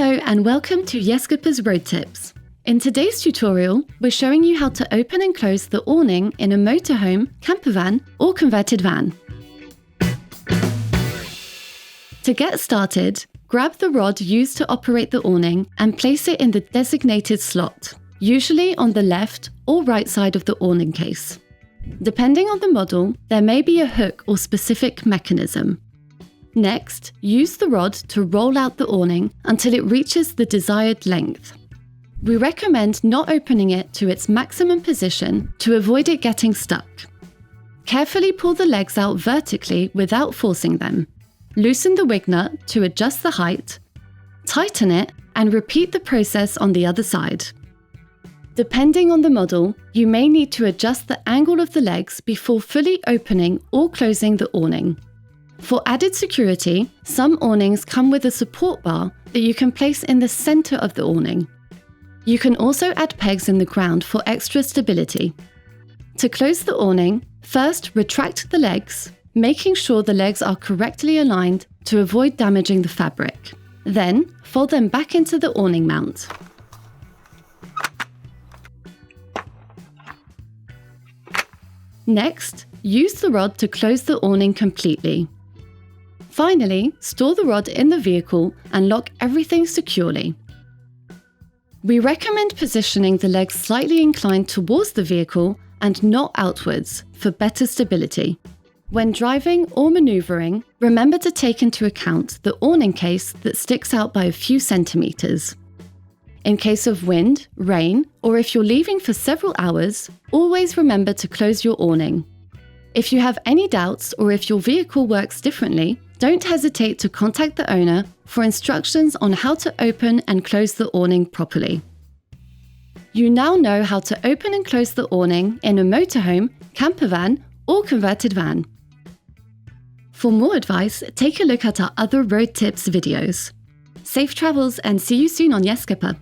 Hello and welcome to Yescapa's Road Tips. In today's tutorial, we're showing you how to open and close the awning in a motorhome, campervan or converted van. To get started, grab the rod used to operate the awning and place it in the designated slot, usually on the left or right side of the awning case. Depending on the model, there may be a hook or specific mechanism. Next, use the rod to roll out the awning until it reaches the desired length. We recommend not opening it to its maximum position to avoid it getting stuck. Carefully pull the legs out vertically without forcing them. Loosen the wig nut to adjust the height, tighten it, and repeat the process on the other side. Depending on the model, you may need to adjust the angle of the legs before fully opening or closing the awning. For added security, some awnings come with a support bar that you can place in the center of the awning. You can also add pegs in the ground for extra stability. To close the awning, first retract the legs, making sure the legs are correctly aligned to avoid damaging the fabric. Then, fold them back into the awning mount. Next, use the rod to close the awning completely. Finally, store the rod in the vehicle and lock everything securely. We recommend positioning the legs slightly inclined towards the vehicle and not outwards for better stability. When driving or maneuvering, remember to take into account the awning case that sticks out by a few centimeters. In case of wind, rain, or if you're leaving for several hours, always remember to close your awning. If you have any doubts or if your vehicle works differently, don't hesitate to contact the owner for instructions on how to open and close the awning properly. You now know how to open and close the awning in a motorhome, campervan, or converted van. For more advice, take a look at our other road tips videos. Safe travels and see you soon on Yescapa.